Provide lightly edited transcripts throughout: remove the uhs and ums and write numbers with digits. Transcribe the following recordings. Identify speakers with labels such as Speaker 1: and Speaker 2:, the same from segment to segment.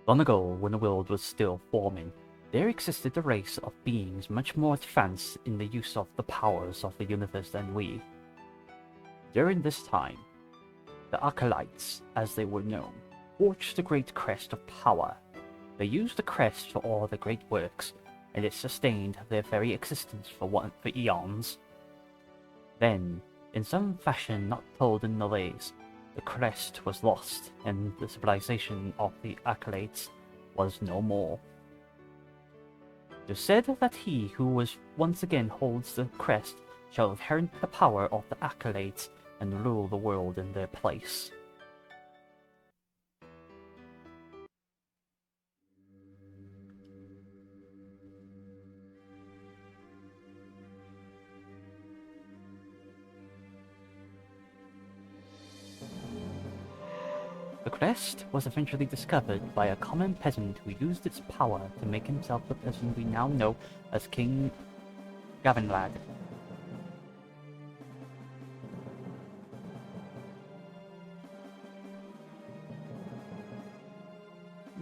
Speaker 1: Long ago, when the world was still forming, there existed a race of beings much more advanced in the use of the powers of the universe than we. During this time, the Acolytes, as they were known, forged the great crest of power. They used the crest for all their great works, and it sustained their very existence for eons. Then, in some fashion not told in the lays, the crest was lost, and the civilization of the Acolytes was no more. It is said that he who once again holds the crest shall inherit the power of the Acolytes and rule the world in their place. The crest was eventually discovered by a common peasant who used its power to make himself the person we now know as King Gavinlad.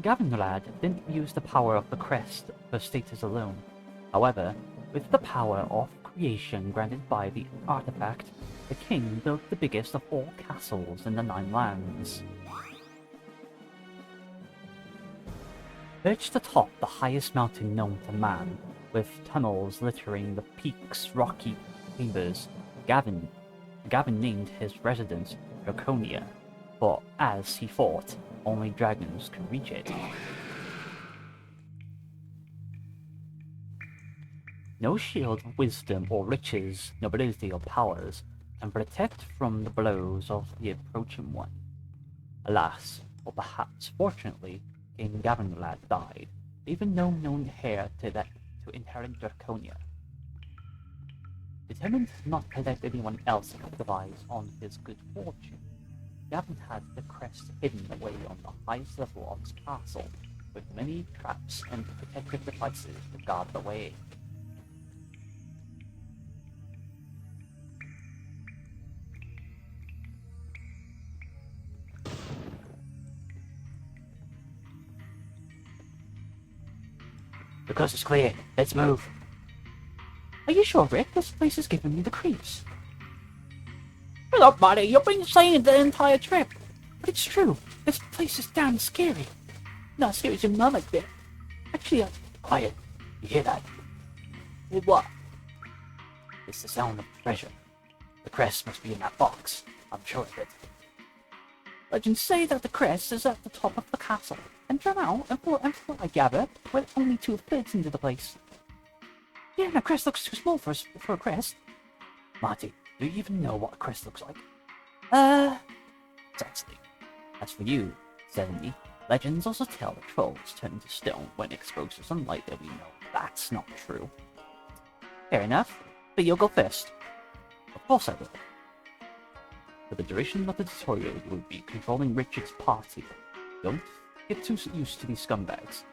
Speaker 1: Gavinlad didn't use the power of the crest for status alone. However, with the power of creation granted by the artifact, the king built the biggest of all castles in the Nine Lands. Perched atop the highest mountain known to man, with tunnels littering the peak's rocky chambers, Gavin named his residence Draconia, for as he thought, only dragons could reach it. No shield of wisdom or riches, nobility or powers can protect from the blows of the approaching one. Alas, or perhaps fortunately, King Gavinlad died, leaving no known heir to inherit Draconia. Determined not to let anyone else capitalize on his good fortune, Gavin had the crest hidden away on the highest level of his castle, with many traps and protective devices to guard the way. The coast is clear. Let's move. Are you sure, Rick? This place is giving me the creeps. Look, buddy, you've been saying the entire trip. But it's true. This place is damn scary. Not scary as your mum like that. Actually, quiet. You hear that? Hear what? It's the sound of treasure. The crest must be in that box. I'm sure of it. Legends say that the crest is at the top of the castle, and from out, and from what I gather, we're only 2/3 into the place. Yeah, the crest looks too small for a crest. Marty, do you even know what a crest looks like? Exactly. As for you, 70, legends also tell that trolls turn to stone when exposed to sunlight, that we know that's not true. Fair enough, but you'll go first. Of course I will. For the duration of the tutorial, you will be controlling Richard's party. Don't get too used to these scumbags.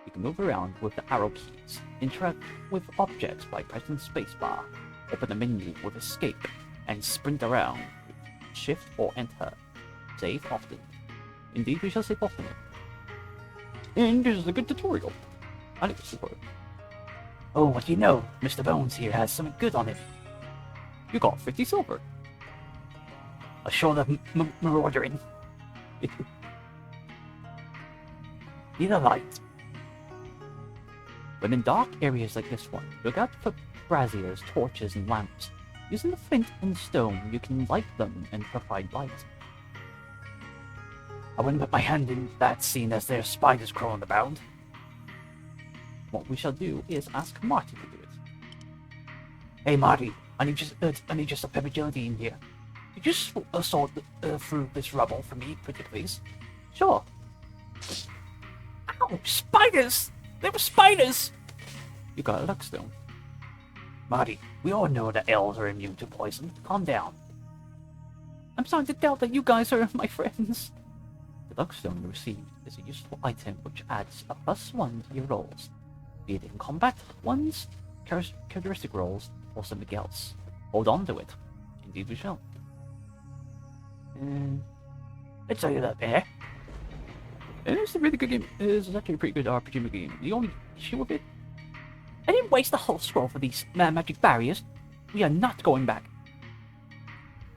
Speaker 1: You can move around with the arrow keys, interact with objects by pressing spacebar, open the menu with escape, and sprint around with shift or enter. Save often. Indeed, we shall save often. And this is a good tutorial. I like this tutorial. Oh, what do you know? Mr. Bones here has something good on him. You got 50 silver. A short of maraudering. Need a light. When in dark areas like this one, look out for braziers, torches, and lamps. Using the flint and stone, you can light them and provide light. I wouldn't put my hand in that, seeing as there are spiders crawling about. What we shall do is ask Marty to do it. Hey Marty, I need just a agility in here. Could you sort through this rubble for me, pretty please? Sure. Ow! Spiders! There were spiders! You got a luck stone. Marty, we all know that elves are immune to poison. Calm down. I'm starting to doubt that you guys are my friends. The luck stone you received is a useful item which adds a +1 to your rolls, be it in combat ones, characteristic rolls or something else. Hold on to it. Indeed we shall. Let's tell you that, eh? It's a really good game. It's actually a pretty good RPG game. The only issue with it, I didn't waste the whole scroll for these magic barriers. We are not going back.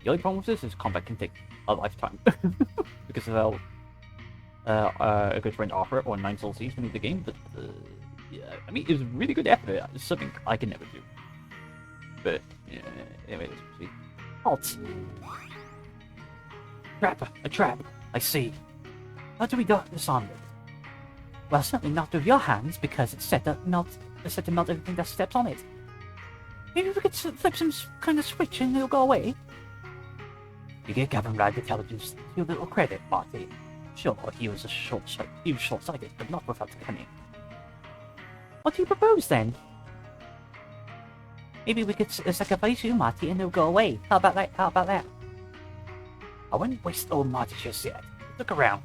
Speaker 1: The only problem with this is combat can take a lifetime. Because of how a good friend Arthur or NineSoulsSea is made the game, but yeah, I mean, it was a really good effort. It's something I can never do. But, yeah, anyway, let's see. Halt! Trap! A trap! I see. How do we disarm it? Well, certainly not with your hands, because it's set to melt everything that steps on it. Maybe we could flip some kind of switch and it'll go away. You give Gavin Rag intelligence your little credit, Marty. Sure, he was short-sighted, but not without cunning. What do you propose, then? Maybe we could sacrifice you, Marty, and it'll go away. How about that? I wouldn't waste old Marty just yet. Look around.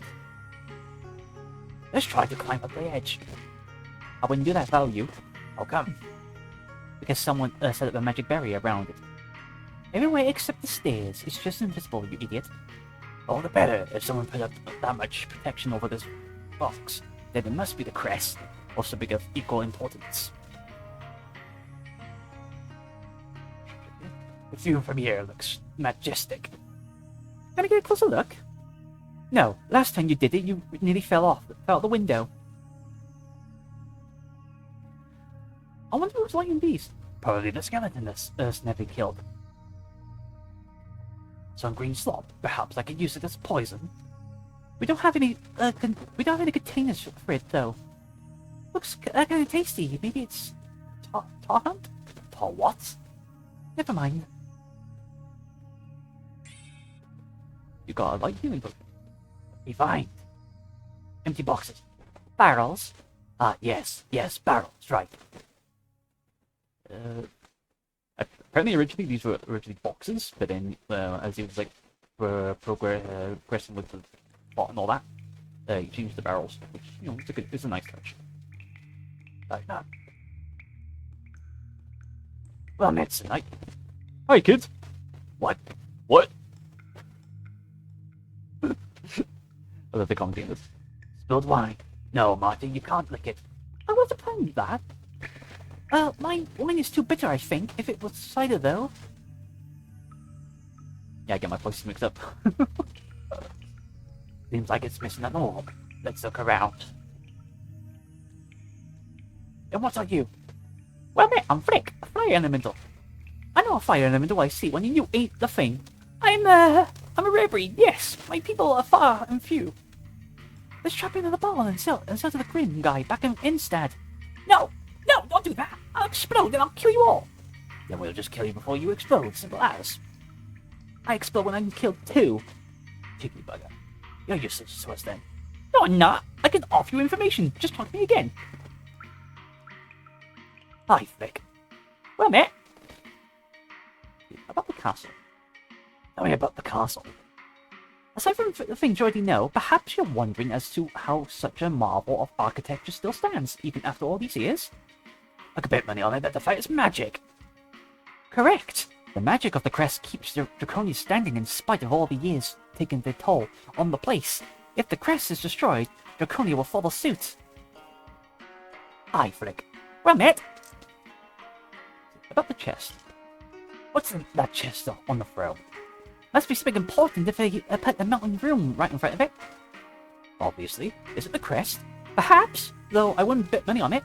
Speaker 1: Let's try to climb up the edge. I wouldn't do that if I were you. How come? Because someone set up a magic barrier around it. Everywhere except the stairs. It's just invisible, you idiot. All the better if someone put up that much protection over this box. Then it must be the crest, or something of equal importance. The view from here looks majestic. Can I get a closer look? No, last time you did it, you nearly fell out the window. I wonder who's lighting these. Probably the skeleton that's never killed. Some green slop. Perhaps I could use it as poison. We don't have any containers for it though. Looks kind of tasty. Maybe it's tar hunt? Tar what? Never mind. You got a light healing book. We find empty boxes. Barrels. Ah, yes, barrels. Right. Apparently, originally these were boxes, but then as it was like progressing with the plot and all that, you changed the barrels, which it's a nice touch. Like that. Well, medicine. Hi, kids. What? I love the comedy in this. Spilled wine. No, Marty, you can't lick it. I was surprised that. My wine is too bitter, I think. If it was cider, though. Yeah, I get my voices mixed up. Seems like it's missing an orb. Let's look around. And what are you? Well, mate, I'm Flick, a fire elemental. I know a fire elemental I see when you ain't the thing. I'm a rare breed, yes. My people are far and few. Let's trap into the ball and sell to the grim guy back in Instead. No, don't do that. I'll explode and I'll kill you all. Then we'll just kill you before you explode, simple as. I explode when I'm killed too. Cheeky bugger. You're useless to us then. No, I'm not. I can offer you information. Just talk to me again. Hi, Flick. Well, mate. About the castle. Tell me about the castle. Aside from the things you already know, perhaps you're wondering as to how such a marvel of architecture still stands, even after all these years? I could bet money on it that the fight is magic. Correct. The magic of the crest keeps Draconia standing in spite of all the years taking their toll on the place. If the crest is destroyed, Draconia will follow suit. Aye, Flick. Well, mate. About the chest. What's in that chest on the throne? Must be something important if they put the mountain room right in front of it. Obviously. Is it the crest? Perhaps, though I wouldn't bet money on it.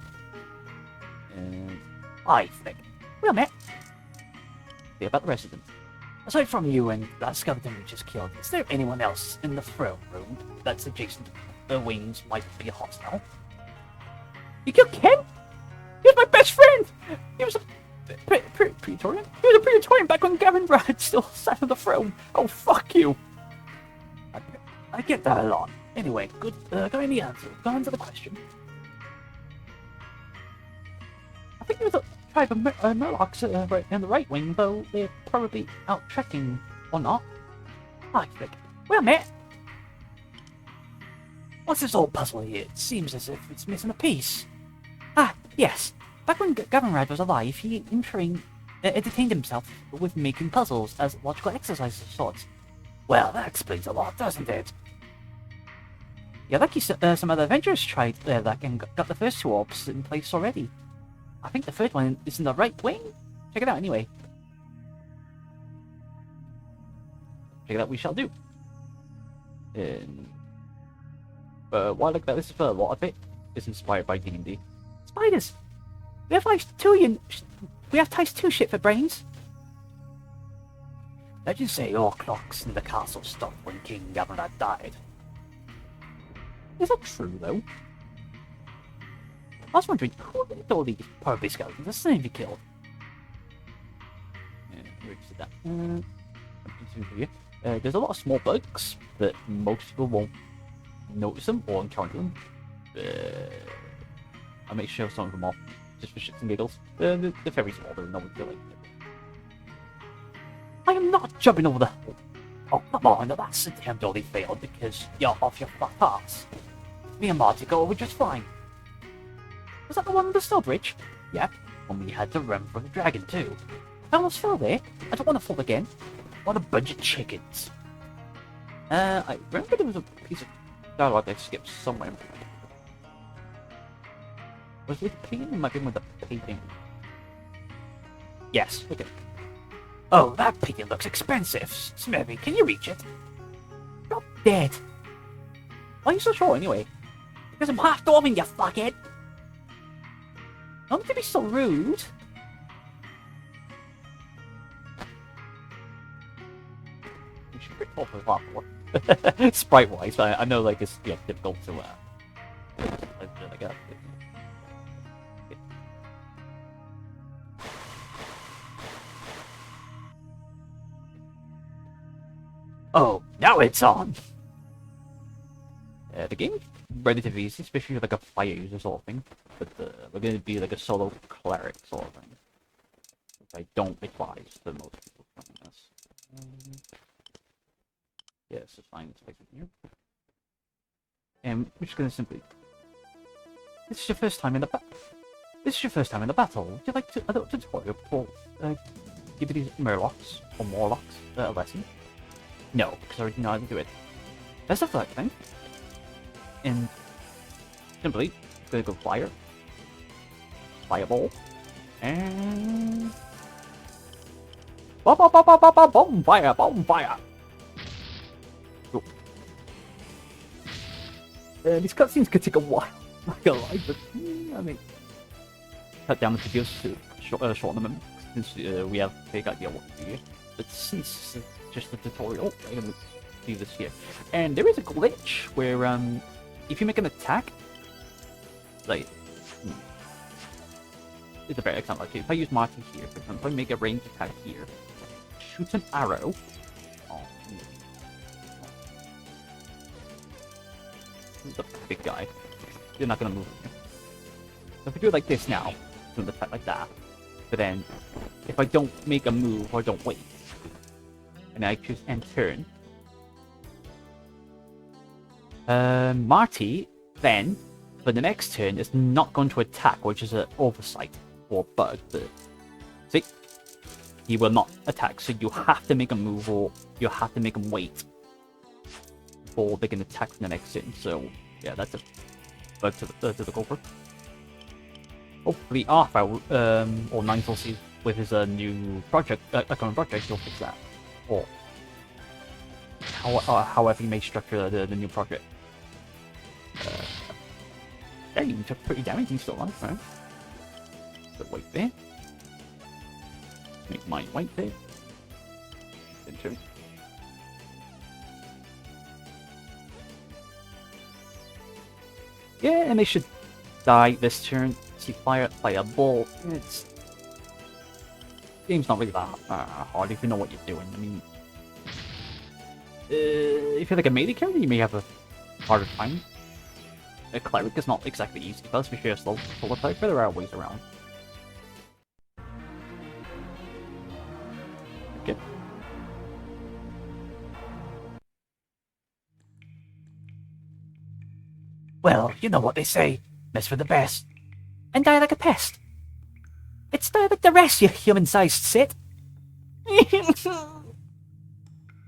Speaker 1: Aye, Flick. Well, mate. See about the residents. Aside from you and that skeleton we just killed, is there anyone else in the throne room that's adjacent to the wings might be hostile? You killed Ken? He was my best friend! He was a Praetorian? He was a Praetorian back when Gavin Brad still sat on the throne. Oh, fuck you! I get that a lot. Anyway, good. Got any answer? Go on to the question. I think there was a tribe of Murlocs right in the right wing, though they're probably out trekking or not. Hi, Flick. Well, mate. What's this old puzzle here? It seems as if it's missing a piece. Ah, yes. Back when Gavinrad was alive, he entertained himself with making puzzles as logical exercises of sorts. Well, that explains a lot, doesn't it? Yeah, lucky some other adventurers tried that and got the first 2 orbs in place already. I think the third one is in the right wing. Check it out anyway. Check it out, we shall do. What I like about this is a lot of it is inspired by D&D. Spiders! We have ties too, shit for brains. Legends say all clocks in the castle stopped when King Gavinrad died. Is that true, though? I was wondering, who did all these probably skeletons the same he killed? Yeah, we just did that. There's a lot of small bugs, but most people won't notice them or encounter them. I may show some of them off, just for shits and giggles. They're very small, though, no one feel like it. I am not jumping over the hole. Oh, come on, that's a damn totally failed because you're off your flat ass. Me and Marty got over just fine. Was that the one on the snow bridge? Yep, when we had to run from the dragon too. I almost fell there. I don't want to fall again. What a bunch of chickens. I remember there was a piece of dialogue I skipped somewhere. Was it with the painting? It might be with the painting. Yes, okay. Oh, that painting looks expensive. Smithy, can you reach it? Drop dead. Why are you so short anyway? Because I'm half dwarven, you fuckhead! Don't to be so rude. We should pretty tall for a lot more. Sprite-wise, I know like it's difficult to like that. Oh, now it's on! The game is relatively easy, especially with like a fire user sort of thing. But we're going to be like a solo cleric sort of thing. Which I don't advise for most people playing this. Yeah, so fine, let's take it here. And we're just going to simply... This is your first time in the battle. Would you like a little tutorial for give these Murlocs or Morlocks a lesson? No, because I already know how to do it. Best of luck then. And simply gonna go fireball, and bonfire. Cool. These cutscenes could take a while, not gonna lie, but I mean, cut down the videos to shorten them since we have a big idea what to do here. But since it's just a tutorial, I'm gonna do this here, and there is a glitch where if you make an attack, like, it's a better example actually. If I use Marty here, for example, if I make a ranged attack here, shoot an arrow. Oh, this is a big guy. You're not gonna move here. So if I do it like this now, do an attack like that, but then if I don't make a move or don't wait, and I choose end turn. Marty, then, for the next turn, is not going to attack, which is an oversight or bug. But, see? He will not attack, so you have to make a move or you have to make him wait before they can attack for the next turn. So, yeah, that's a bug to the culprit. Hopefully, Arthur or NineSoulsSea with his new project, current project, he'll fix that. Or however you may structure the new project. Yeah, you took pretty damage, you still alive, right? But wait there. Make mine white there. Then turn. Yeah, and they should die this turn. See, fire a ball. It's game's not really that hard if you know what you're doing. I mean, if you're like a melee character, you may have a harder time. A cleric is not exactly easy, but especially a slow type, but there are ways around. Okay. Well, you know what they say. Best for the best. And die like a pest. It's not like the rest, you human-sized sit.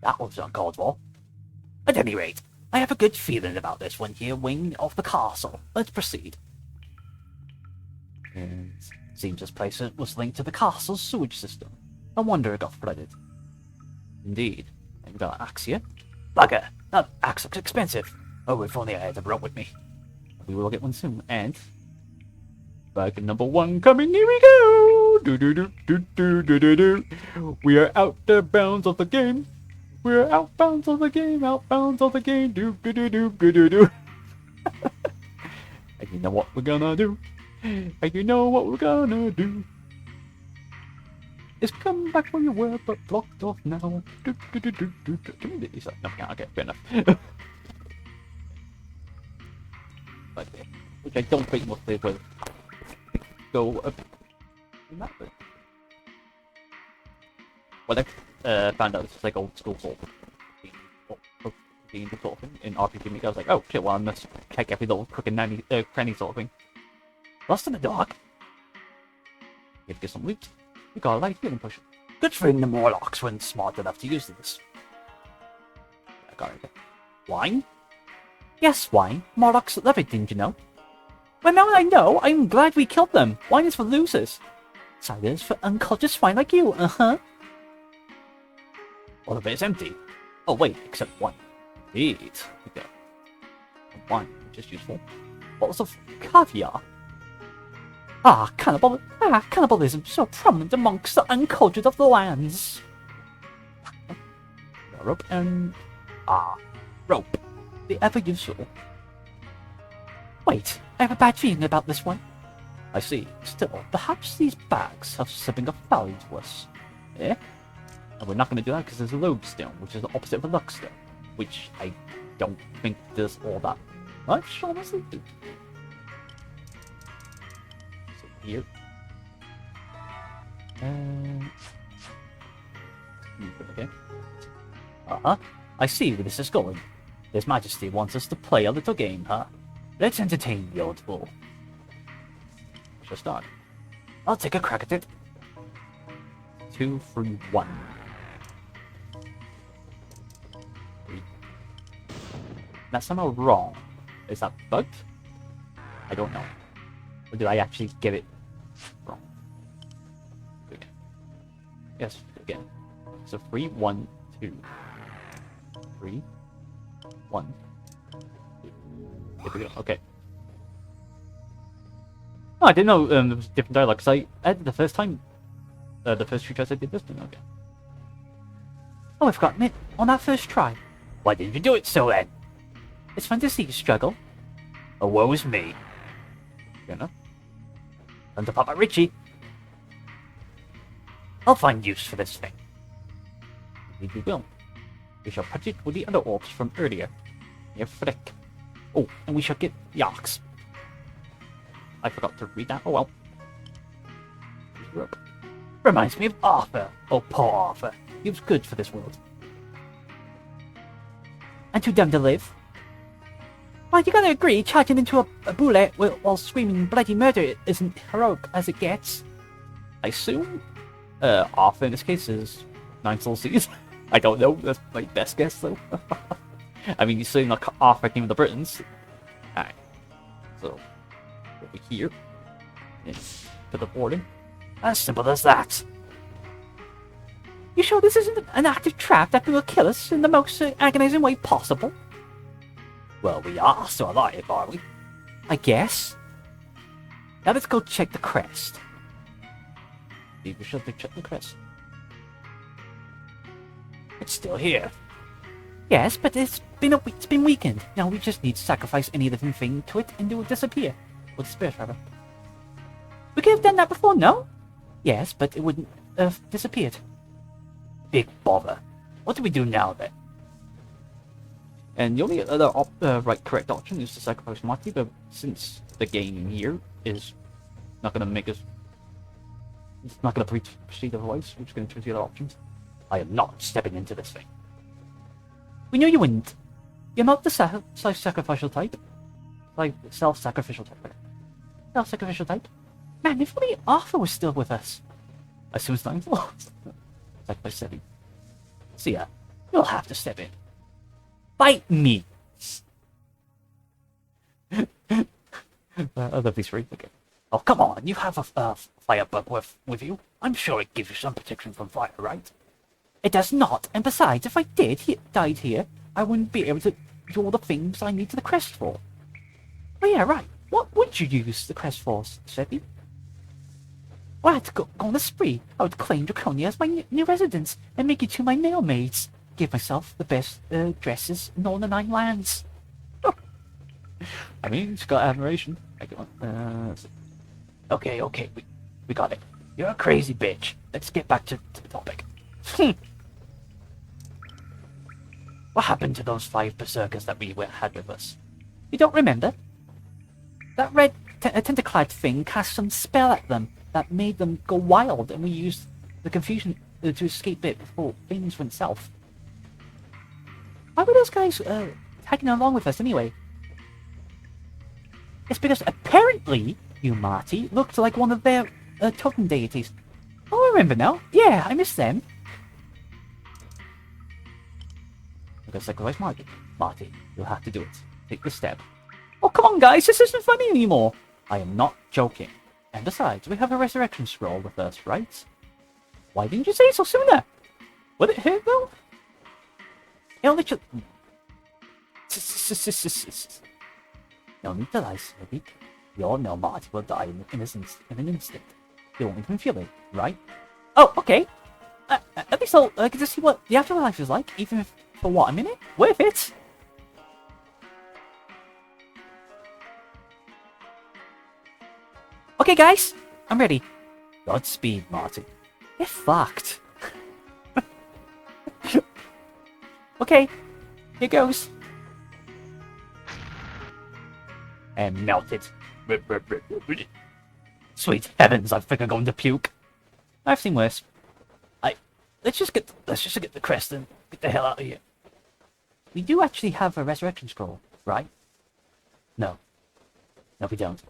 Speaker 1: That was uncalled for. At any rate, I have a good feeling about this one here wing of the castle. Let's proceed. And seems this place was linked to the castle's sewage system. No wonder it got flooded. Indeed. I've got an axe here. Bugger! That axe looks expensive. Oh, if only I had a rope with me. We will get one soon. And bag number 1 coming. Here we go. Do do do do do do do do. We are out the bounds of the game. We are outbounds of the game. Outbounds of the game. Do do do do do do do. And you know what we're gonna do. And you know what we're gonna do. It's come back where you were, but blocked off now. Do, do, do, do, do, do. Can we do this? No, can't. Okay, fair enough. Like that. Which I don't think most players will go up in that way. Well, I found out it's like old school sort of being the sort of thing in RPG Maker. I was like, oh shit, well I must check every little crook and cranny sort of thing. Lost in the dark. You have to get some loot. We got a light healing potion. Good thing the Morlocks weren't smart enough to use this. I got it. Wine? Yes, wine. Morlocks love it, didn't you know? Well, now that I know, I'm glad we killed them. Wine is for losers. Cider is for uncultured swine like you, All of it is empty. Oh wait, except one. Indeed. Okay. Wine, which is useful. Bottles of caviar. Cannibalism so prominent amongst the uncultured of the lands. Rope and... rope. The ever useful. Wait, I have a bad feeling about this one. I see. Still, perhaps these bags have something of value to us. Eh? And we're not going to do that because there's a lodestone, which is the opposite of a luckstone. Which I don't think does all that much, honestly. Here. Okay. I see where this is going. His Majesty wants us to play a little game, huh? Let's entertain the old fool. I shall start. I'll take a crack at it. 2, 3, 1. 3. That's somehow wrong. Is that bugged? I don't know. Or did I actually get it wrong? Okay. Yes, again. So 3, 1, 2. 3, 1, 2. There we go. Okay. Oh, I didn't know there was different dialogue, because I edited the first time. The first 2 tries I did this one. Okay. Oh, I've forgotten it. On that first try. Why didn't you do it so then? It's fun to see you struggle. Oh, woe is me. Fair enough. Time to Papa Richie. I'll find use for this thing. Indeed we will. We shall put it with the other orbs from earlier. Near Frick. Oh, and we shall get Yarks. I forgot to read that. Oh well. Reminds me of Arthur. Oh, poor Arthur. He was good for this world. And too dumb to live. Well, you gotta agree, charging into a bullet while screaming bloody murder isn't heroic as it gets. I assume Arthur in this case is NineSoulsSea. I don't know, that's my best guess though. I mean, you seem like Arthur came with the Britons. Alright. So, over here. It's to the boarding. As simple as that. You sure this isn't an active trap that will kill us in the most agonizing way possible? Well, we are still alive, are we? I guess. Now let's go check the crest. Maybe we should check the crest. It's still here. Yes, but it's been weakened. Now we just need to sacrifice any living thing to it and it will disappear. Or disperse, rather. We could have done that before, no? Yes, but it wouldn't have disappeared. Big bother. What do we do now, then? And the only other correct option is to sacrifice Marty, but since the game here is not going to make us... It's not going to proceed otherwise, we're just going to choose the other options. I am not stepping into this thing. We knew you wouldn't. You're not the self-sacrificial type. Like, self-sacrificial type. Self-sacrificial type. Man, if only Arthur was still with us. I assume it's not lost. Like by Sebby. So yeah, you'll have to step in. Bite me! That'd be sweet. Okay. Oh, come on, you have a fire bug with you. I'm sure it gives you some protection from fire, right? It does not, and besides, if I died here, I wouldn't be able to do all the things I need to the crest for. Oh yeah, right. What would you use the crest for, Sebby? Well, I had to go on a spree. I would claim Draconia as my new residence and make it to my nail maids. Give myself the best dresses in all the 9 lands. Oh. I mean, it's got admiration. Okay, we got it. You're a crazy bitch. Let's get back to the topic. What happened to those 5 berserkers that we had with us? You don't remember? That red tentaclad thing cast some spell at them that made them go wild, and we used the confusion to escape it before things went south. Why were those guys tagging along with us anyway? It's because apparently you, Marty, looked like one of their totem deities. Oh, I remember now. Yeah, I missed them. I guess sacrifice Marty. Marty, you'll have to do it. Take this step. Oh, come on, guys. This isn't funny anymore. I am not joking. And besides, we have a resurrection scroll with us, right? Why didn't you say so sooner? Would it hurt, though? It'll literally... No need to lie, Sylvie. We all know Marty will die in an instant. You won't even feel it, right? Oh, okay. At least I'll get to see what the afterlife is like, even if for what, a minute? Worth it! Okay, guys, I'm ready. Godspeed, Marty. Get fucked. Okay, here goes. And melted. Sweet heavens, I think I'm going to puke. I've seen worse. Let's just get the crest and get the hell out of here. We do actually have a resurrection scroll, right? No. No, we don't.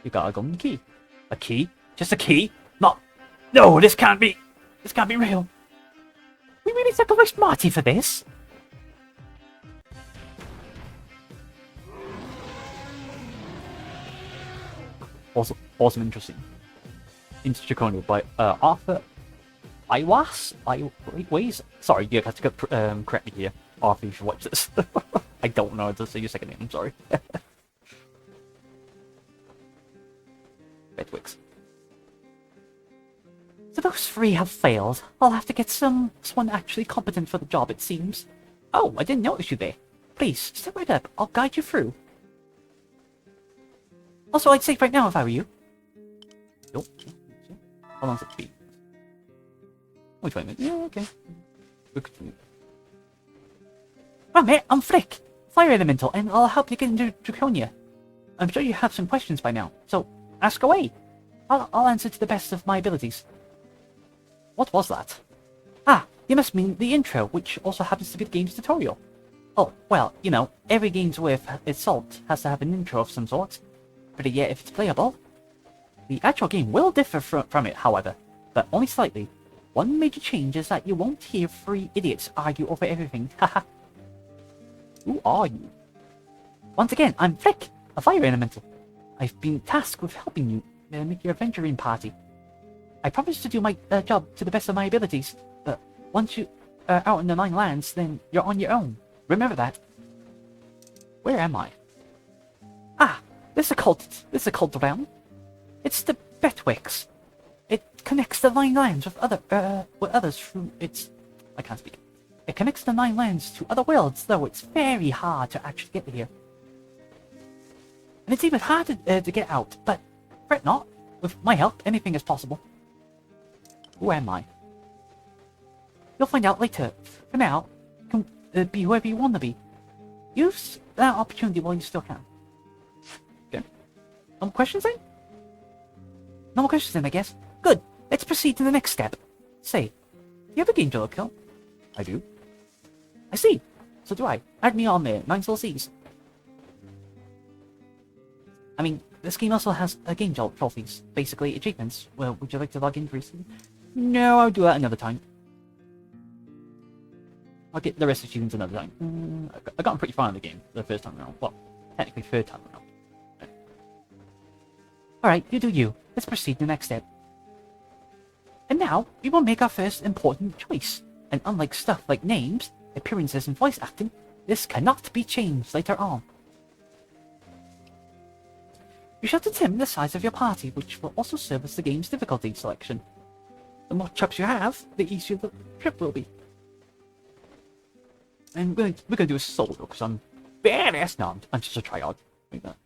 Speaker 1: You got a golden key. A key? Just a key? Not... No, this can't be real. We really sacrificed Marty for this? Awesome, interesting. Into Draconia by Arthur Aiwass? Aiwass? Sorry, you have to correct me here. Arthur, you should watch this. I don't know how to say your second name, I'm sorry. Bedwicks. So those 3 have failed. I'll have to get someone actually competent for the job, it seems. Oh, I didn't notice you there. Please, step right up. I'll guide you through. Also, I'd save right now if I were you. Oh, how long's it be? Wait a minute. Yeah, okay. We'll continue. Oh, mate, I'm Frick. Fire Elemental, and I'll help you get into Draconia. I'm sure you have some questions by now, so ask away. I'll answer to the best of my abilities. What was that? Ah, you must mean the intro, which also happens to be the game's tutorial. Oh, well, you know, every game's worth its salt has to have an intro of some sort. But yet, if it's playable. The actual game will differ from it, however, but only slightly. One major change is that you won't hear 3 idiots argue over everything. Haha. Who are you? Once again, I'm Frick, a fire elemental. I've been tasked with helping you make your adventuring party. I promise to do my job to the best of my abilities, but once you are out in the 9 lands, then you're on your own. Remember that. Where am I? Ah, this is a cult realm. It's the Bedwicks. It connects the 9 lands with others through its... I can't speak. It connects the 9 lands to other worlds, though it's very hard to actually get here. And it's even harder to get out, but fret not. With my help, anything is possible. Who am I? You'll find out later. For now, you can be whoever you want to be. Use that opportunity while you still can. Okay. No more questions then? No more questions then, I guess. Good. Let's proceed to the next step. Say, do you have a Game Jolt account? I do. I see. So do I. Add me on there. NineSoulsSea. I mean, this game also has a Game Jolt trophies, basically achievements. Well, would you like to log in briefly? No, I'll do that another time. I'll get the rest of the achievements another time. I got pretty far in the game the first time around. Well, technically third time around. Alright, you do you. Let's proceed to the next step. And now, we will make our first important choice. And unlike stuff like names, appearances, and voice acting, this cannot be changed later on. You shall determine the size of your party, which will also serve as the game's difficulty selection. The more troops you have, the easier the trip will be. And we're gonna do a solo, because I'm badass. No, I'm just a tryhard. Like that.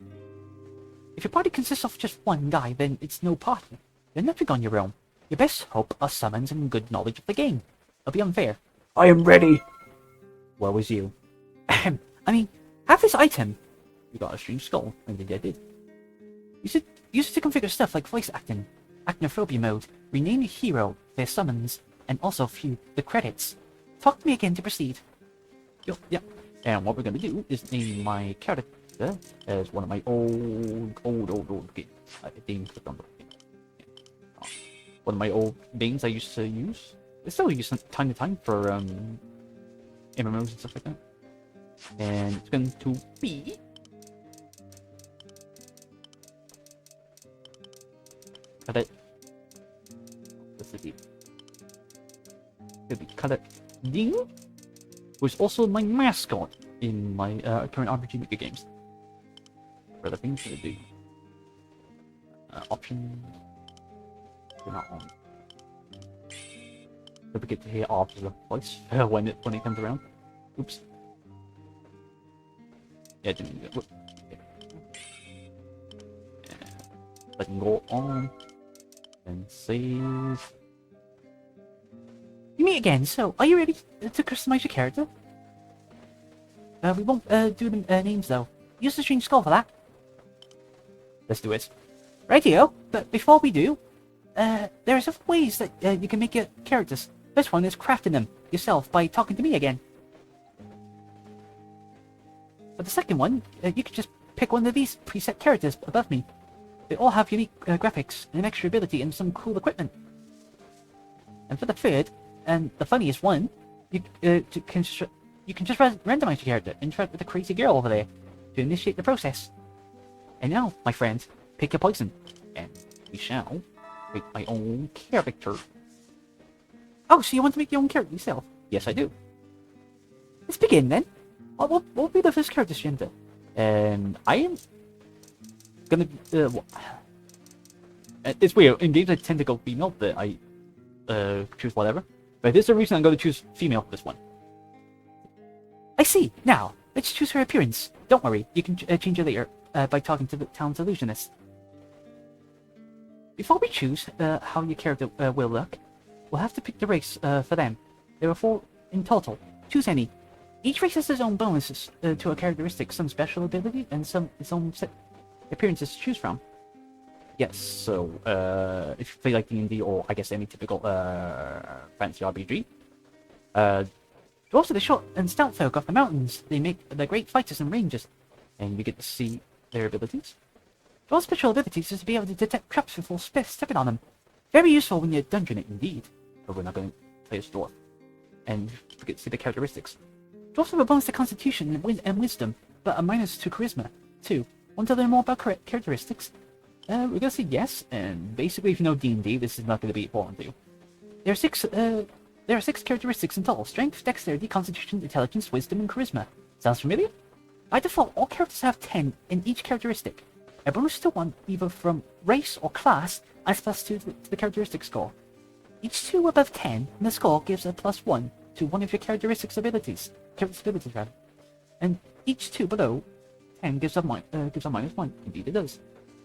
Speaker 1: If your party consists of just one guy, then it's no party. You're never on your own. Your best hope are summons and good knowledge of the game. It'll be unfair.
Speaker 2: I am ready.
Speaker 1: Where was you? I mean, have this item. You got a strange skull. Indeed I did. Use it to configure stuff like voice acting, acnophobia mode, rename a hero, their summons, and also view the credits. Talk to me again to proceed. Yeah. And what we're gonna do is name my character as one of my old games. One of my old names I used to use. I still use from time to time for MMOs and stuff like that. And it's going to be Cadet. What's the name? It'll be Cadet Ding, who's also my mascot in my current RPG Maker games. For the things to do. Options. They're not on. Don't forget to hear Arthur's voice when it comes around. Oops. Yeah, didn't do it. Yeah. I can go on and save. You meet again. So, are you ready to customize your character? We won't do the names though. Use the strange skull for that. Let's do it. Rightio. But before we do, there are several ways that you can make your characters. First one is crafting them yourself by talking to me again. For the second one, you can just pick one of these preset characters above me. They all have unique graphics, and an extra ability, and some cool equipment. And for the third, and the funniest one, you can just randomize your character, interact with the crazy girl over there, to initiate the process. And now, my friend, pick your poison, and we shall make my own character. Oh, so you want to make your own character yourself? Yes, I do. Let's begin then. What will be the first character gender? And I am gonna. It's weird. In games I tend to go female, but I choose whatever. But there's a reason I'm going to choose female for this one. I see. Now let's choose her appearance. Don't worry, you can change her later by talking to the town's illusionist. Before we choose how your character will look, we'll have to pick the race for them. There are 4 in total. Choose any. Each race has its own bonuses to a characteristic, some special ability, and some its own set appearances to choose from. Yes, so if you play like D&D or I guess any typical fantasy RPG, dwarves are the short and stout folk of the mountains. They make the great fighters and rangers, and you get to see their abilities. Dwarves' special abilities is to be able to detect traps before stepping on them. Very useful when you're dungeoning, indeed. But we're not going to play as dwarf. And you get to see the characteristics. Dwarves have a bonus to Constitution and Wisdom, but a minus to Charisma, too. Want to learn more about characteristics? We're going to say yes, and basically if you know D&D, this is not going to be important to you. There are 6 characteristics in total: Strength, Dexterity, Constitution, Intelligence, Wisdom, and Charisma. Sounds familiar? By default, all characters have 10 in each characteristic. A bonus to 1 either from race or class adds +2 to the characteristic score. Each 2 above 10 in the score gives a +1 to one of your characteristics abilities. And each 2 below 10 gives a -1. Indeed it does.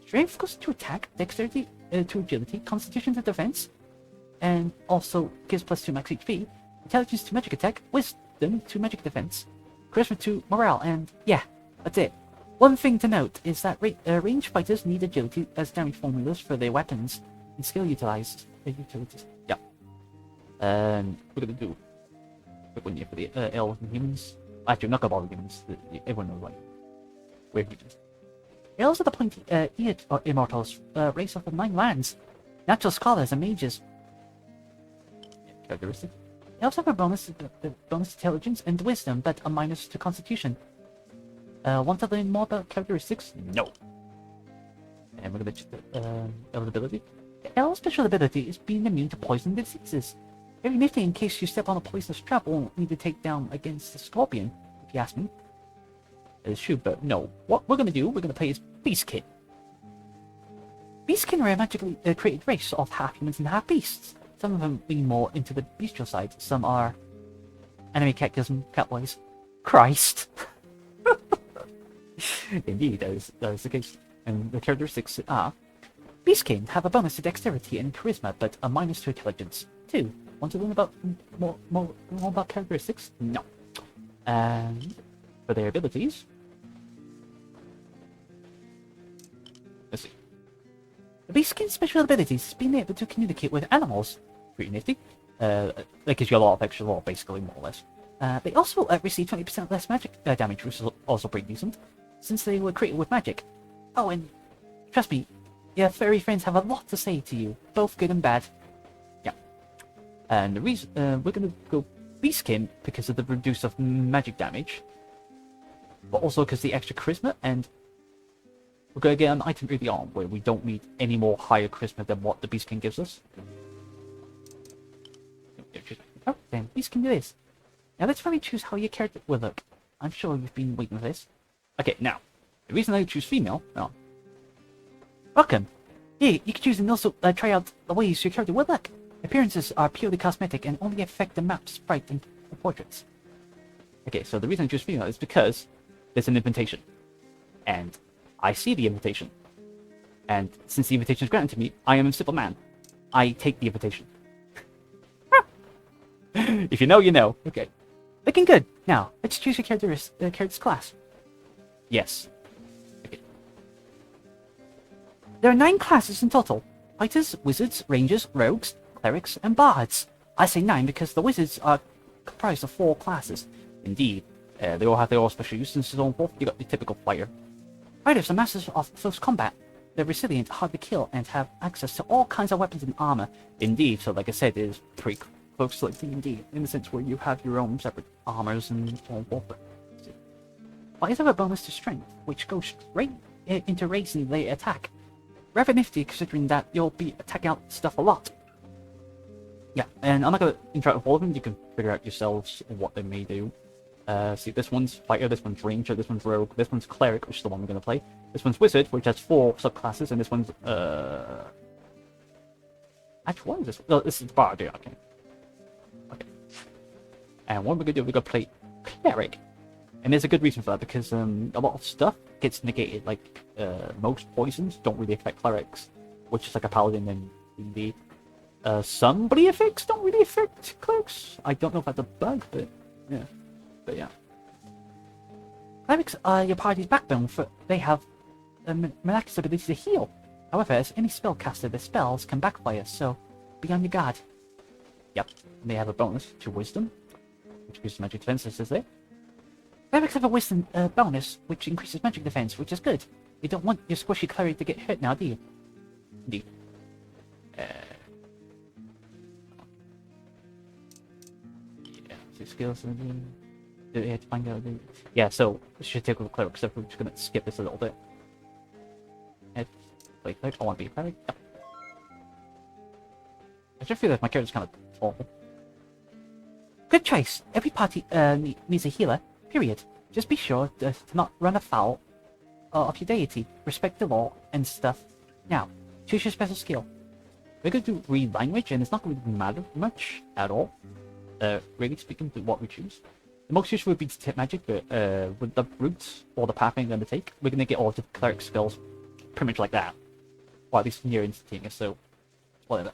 Speaker 1: Strength goes to attack, Dexterity to agility, Constitution to defense, and also gives +2 max HP. Intelligence to magic attack, Wisdom to magic defense, Charisma to morale, and yeah, that's it. One thing to note is that ranged fighters need agility as damage formulas for their weapons and skill utilities. Yeah. And we're gonna do a quick one here for the elves and humans. Actually, I'm not gonna bother humans. Everyone knows why. We're humans. Elves are the pointy-eared immortals, race of the 9 lands. Natural scholars and mages. Characteristic. Elves have a bonus to intelligence and wisdom, but a minus to constitution. Want to learn more about characteristics? No. And we're gonna check the elves' ability. The elves' special ability is being immune to poison diseases. Very nifty in case you step on a poisonous trap or need to take down against a scorpion, if you ask me. It's true, but no. What we're gonna do, we're gonna play as Beastkin. Beastkin are a magically created race of half humans and half beasts. Some of them lean more into the bestial side, some are anime catchism, catboys. Christ! Indeed, that is the case. And the characteristics are: Beastkin have a bonus to dexterity and charisma, but a minus to intelligence. 2. Want to learn about more about characteristics? No. And for their abilities, let's see. The Beastkin's special abilities is being able to communicate with animals. Pretty nifty. That gives you a lot of extra lore, basically, more or less. They also receive 20% less magic damage, which is also pretty decent, since they were created with magic. Oh, and trust me, your furry friends have a lot to say to you, both good and bad. Yeah. And the reason we're gonna go Beastkin because of the reduce of magic damage, but also because the extra charisma, and we're gonna get an item early on where we don't need any more higher charisma than what the Beastkin gives us. Oh, then Beastkin do this. Now let's finally choose how your character will look. I'm sure you've been waiting for this. Okay, now, the reason I choose female, oh. Welcome! Here, you can choose and also try out the ways your character will look. Appearances are purely cosmetic and only affect the map, sprite, and the portraits. Okay, so the reason I choose female is because there's an invitation. And I see the invitation. And since the invitation is granted to me, I am a simple man. I take the invitation. If you know, you know. Okay. Looking good. Now, let's choose your character's class. Yes. Okay. There are 9 classes in total. Fighters, wizards, rangers, rogues, clerics, and bards. I say 9 because the wizards are comprised of 4 classes. Indeed, they all have their own special uses and so on forth. You got the typical fighter. Fighters are masters of close combat. They're resilient, hard to kill, and have access to all kinds of weapons and armor. Indeed, so like I said, it is pretty close to like D&D, in the sense where you have your own separate armors and so on forth. Fighters have a bonus to strength, which goes straight into raising their attack. Rather nifty, considering that you'll be attacking out stuff a lot. Yeah, and I'm not going to interact with all of them. You can figure out yourselves what they may do. See, this one's fighter, this one's ranger, this one's rogue, this one's cleric, which is the one we're going to play. This one's wizard, which has 4 subclasses, and this one's actually, what is this? No, this is bard. Yeah, okay. Okay. And what we're going to do, we're going to play cleric. And there's a good reason for that, because a lot of stuff gets negated. Like, most poisons don't really affect clerics, which is like a paladin and D&D. Some bleed effects don't really affect clerics. I don't know if that's a bug, but yeah. But yeah. Clerics are your party's backbone, for they have a miraculous ability to heal. However, as any spellcaster, their spells can backfire, so be on your guard. Yep, and they have a bonus to wisdom, which gives magic defense, as is there. Clerics have a wisdom bonus, which increases magic defense, which is good. You don't want your squishy cleric to get hurt now, do you? Indeed. Yeah, 6 skills. To find out. Yeah, so we should take with cleric, so we're just gonna skip this a little bit. Play cleric. I want to be a cleric. Yeah. I just feel like my character's kind of tall. Good choice. Every party needs a healer. Period. Just be sure to not run afoul of your deity. Respect the law and stuff. Now, choose your special skill. We're going to read language, and it's not going to matter much at all. Really speaking, to what we choose. The most useful would be detect magic, but with the roots or the path we're going to take, we're going to get all the cleric spells pretty much like that. Or at least near instantaneous, so whatever.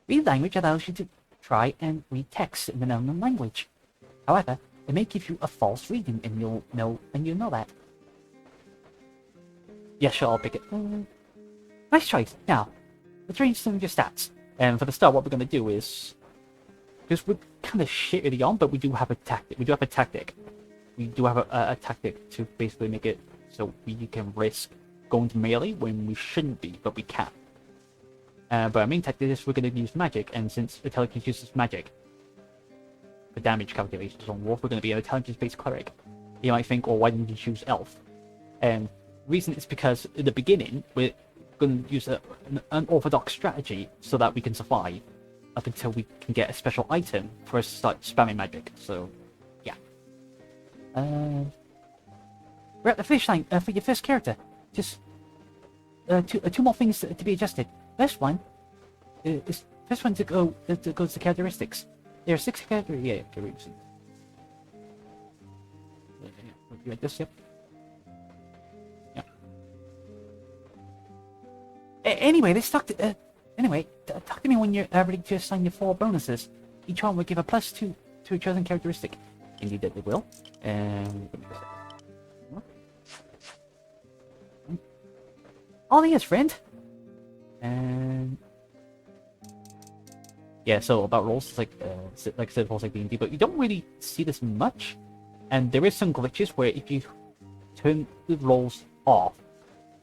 Speaker 1: Read language allows you to try and read text in the known language. However, it may give you a false reading, and you'll know that. Yeah, sure, I'll pick it. Nice choice. Now, let's read some of your stats. And for the start, what we're going to do is, because we're kind of shit early on, but we do have a tactic. We do have a tactic to basically make it so we can risk going to melee when we shouldn't be, but we can. But our main tactic is we're going to use magic, and since intelligence uses magic for damage calculations on Wolf, we're going to be an intelligence-based cleric. You might think, well, why didn't you choose elf? And the reason is because in the beginning, we're going to use an unorthodox strategy so that we can survive up until we can get a special item for us to start spamming magic. So, yeah. We're at the finish line for your first character. Just two more things to be adjusted. First one to go to characteristics. There are 6 characteristics. You like this? Yep. Yeah. Anyway, talk to me when you're ready to assign your 4 bonuses. Each one will give a +2 to a chosen characteristic. Indeed, that they will. All ears, friend. And yeah, so about rolls, it's like I said, rolls like D&D, but you don't really see this much. And there is some glitches where if you turn the rolls off,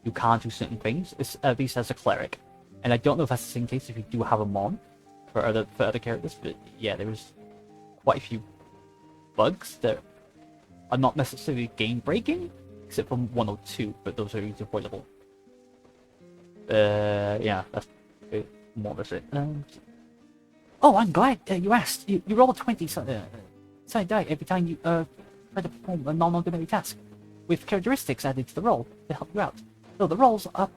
Speaker 1: you can't do certain things. It's, at least as a cleric. And I don't know if that's the same case if you do have them on for other characters, but yeah, there is quite a few bugs that are not necessarily game breaking, except for 1 or 2, but those are easily avoidable. Yeah, that's more of it. Oh, I'm glad you asked. You roll a 20 side die every time you try to perform a non-ordinary task, with characteristics added to the roll to help you out. So the rolls are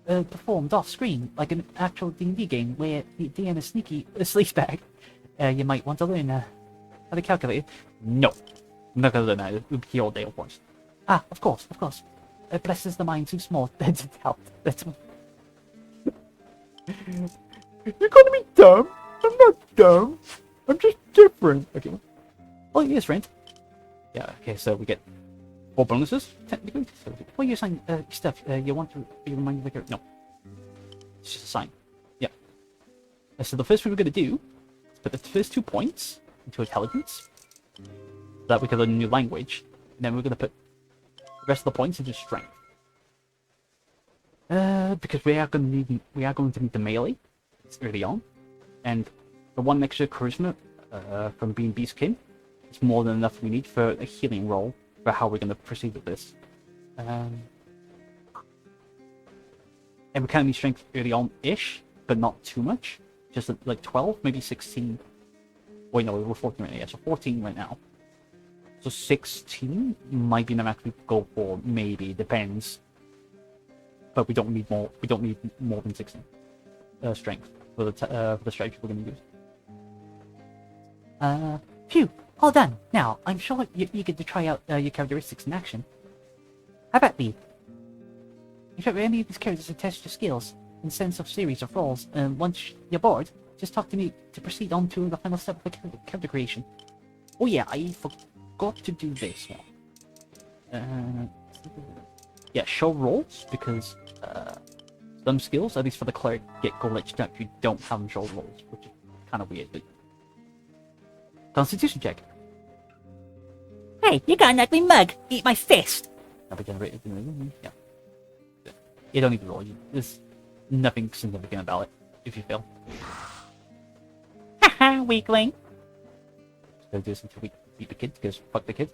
Speaker 1: performed off-screen, like an actual D&D game where the DM is sneaky sleazebag. You might want to learn how to calculate it. No, I'm not gonna learn that. It would be all day at once. Ah, of course. It blesses the mind too small to doubt. That's. You're calling me dumb? I'm not dumb. I'm just different. Okay. Oh, yes, friend. Yeah. Okay. So we get 4 bonuses technically. So before you assign stuff, you want to be reminded of the character. No. It's just a sign. Yeah. So the first thing we're gonna do is put the first 2 points into intelligence, so that we can learn a new language, and then we're gonna put the rest of the points into strength. Because we are going to need the melee early on, and the 1 extra charisma from being Beastkin is more than enough we need for a healing roll for how we're going to proceed with this. And we kind of need strength early on-ish, but not too much. Just like 12, maybe 16. Wait, no, we're 14 right now. Yeah, so 14 right now. So 16 might be the max we go for. Maybe, depends. But we don't need more. We don't need more than 16 strength for the strategy we're going to use. Phew, all done. Now I'm sure you're eager to try out your characteristics in action. How about me? If any of these characters to test your skills and sense of series of rolls, once you're bored, just talk to me to proceed on to the final step of the character creation. Oh yeah, I forgot to do this one. Yeah, show rolls, because some skills, at least for the cleric, get glitched up if you don't have them show rolls, which is kind of weird, but... Constitution check.
Speaker 2: Hey, you got an ugly mug! Eat my fist!
Speaker 1: That'll be generated in the... Yeah. You don't need to roll, there's nothing significant about it, if you fail.
Speaker 2: Haha, weakling!
Speaker 1: So do this until we beat the kid, because fuck the kid.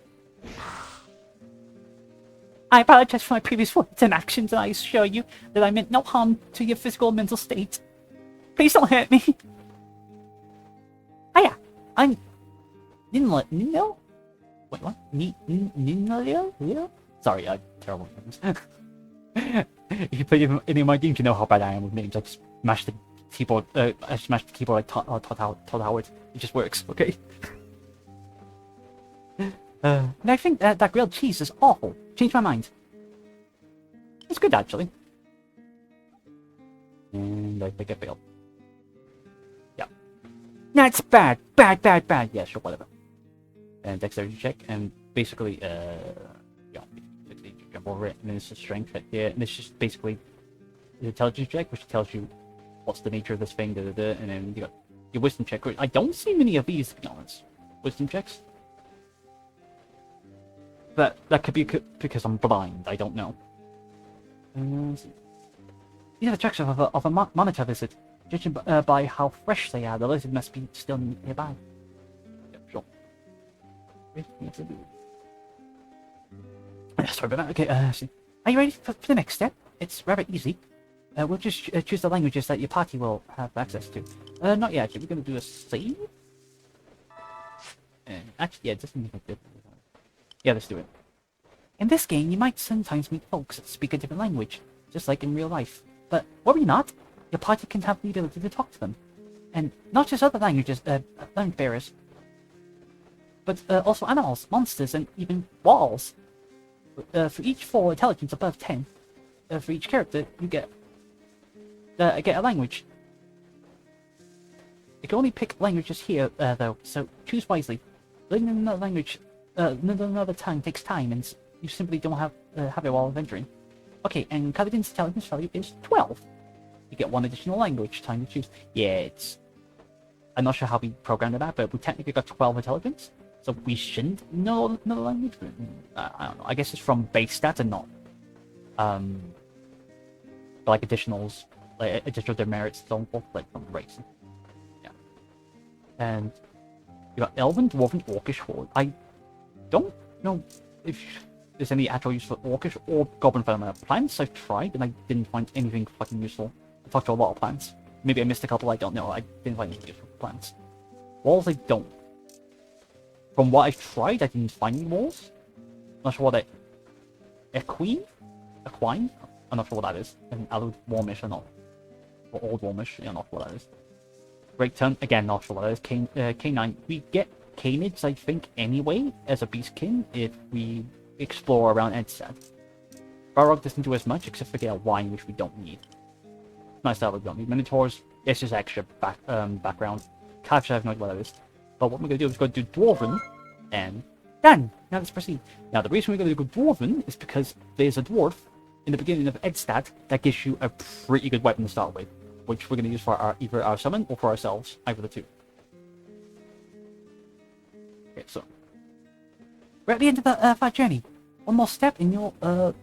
Speaker 2: I apologize for my previous words and actions, and I assure you that I meant no harm to your physical and mental state. Please don't hurt me.
Speaker 1: Oh yeah, I'm... Nino? Wait, what? Nino? Sorry, I'm terrible with names. If you play any of my games, you know how bad I am with names. I just mash the keyboard, like Todd Howard. It just works, okay? And I think that grilled cheese is awful. Changed my mind. It's good, actually. And I think I failed. Yeah. That's bad. Bad. Yeah, sure, whatever. And dexterity check, and basically, yeah, basically jump over it, and then it's a strength check. Yeah, and it's just basically the intelligence check, which tells you what's the nature of this thing, and then you got your wisdom check. I don't see many of these, to be honest. Wisdom checks.
Speaker 2: That could be because I'm blind. I don't know. These are the tracks of a monitor visit. Judging by how fresh they are, the lizard must be still nearby. Yep, sure. Sorry about that. Okay, see. Are you ready for the next step? It's rather easy. We'll just choose the languages that your party will have access to. Not yet. We're going to do a save. Actually, yeah, it doesn't make a difference. Yeah, let's do it. In this game, you might sometimes meet folks that speak a different language, just like in real life. But worry not, your party can have the ability to talk to them. And not just other language bearers, but also animals, monsters, and even walls. For each 4 intelligence above 10, for each character, you get a language. You can only pick languages here, though, so choose wisely. Learning another language, another tongue takes time, and you simply don't have it while adventuring. Okay, and Caliban's intelligence value is 12. You get 1 additional language time to choose. Yeah, I'm not sure how we programmed that, but we technically got 12 intelligence, so we shouldn't know another language. I don't know. I guess it's from base stats and not, like additionals, like additional demerits, so forth, like from race. Yeah. And you got Elven, Dwarven, Orcish, Horde. I don't know if there's any actual use for Orcish or Goblin Family plants. I've tried and I didn't find anything fucking useful. I talked to a lot of plants. Maybe I missed a couple, I don't know. I didn't find any useful plants. Walls, I don't. From what I've tried, I didn't find any walls. Not sure what Equine? I'm not sure what that is. And Alud Warmish or not. Or Old Warmish, yeah, not sure what that is. Great Turn, again, not sure what that is. K9. We get Canids, I think, anyway, as a Beastkin, if we explore around Edstad. Balrog doesn't do as much, except for get a wine, which we don't need. Nice that we don't need. Minotaurs, it's just extra background. Calves, I have no idea what that is. But what we're going to do is go do Dwarven, and done! Now let's proceed. Now the reason we're going to go Dwarven is because there's a dwarf in the beginning of Edstad that gives you a pretty good weapon to start with, which we're going to use for either our summon or for ourselves, either the two. Okay, so we're at the end of our journey. One more step and you'll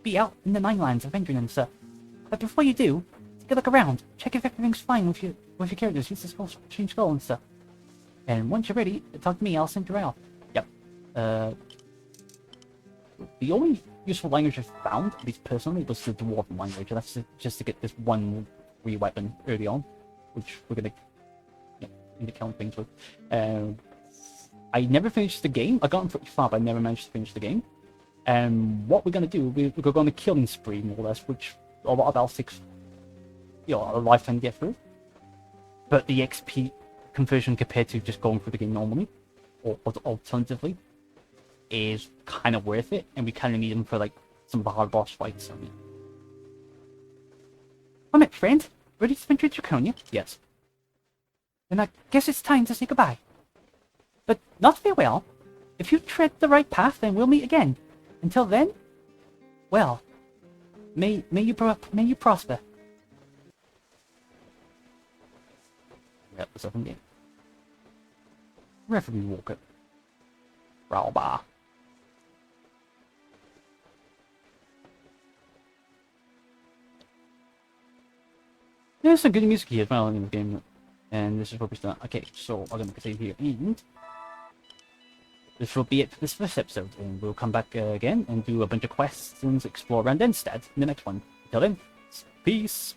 Speaker 2: be out in the Nine Lands adventuring and stuff. But before you do, take a look around. Check if everything's fine with your characters. Use the change skull and stuff. And once you're ready, talk to me. I'll send you right off. Yep. The only useful language I found, at least personally, was the Dwarven language. And that's just to get this one free weapon early on, which we're gonna end up killing things with. I never finished the game. I got pretty far, but I never managed to finish the game. And what we're gonna do, we're going on a killing spree, more or less, which a lot of elves takes, a lifetime to get through. But the XP conversion compared to just going through the game normally, or alternatively, is kind of worth it, and we kind of need them for like some of the hard boss fights. So, yeah. I'm it, friend. Ready to venture to Draconia? Yes. Then I guess it's time to say goodbye. But not farewell. If you tread the right path, then we'll meet again. Until then, well, may you prosper. Yep, the second game. Referee Walker. Ralbar. There's some good music here as well in the game, and this is where we start. Okay, so I'm gonna save here, and this will be it for this first episode, and we'll come back again and do a bunch of quests and explore around Enstad in the next one. Until then, peace.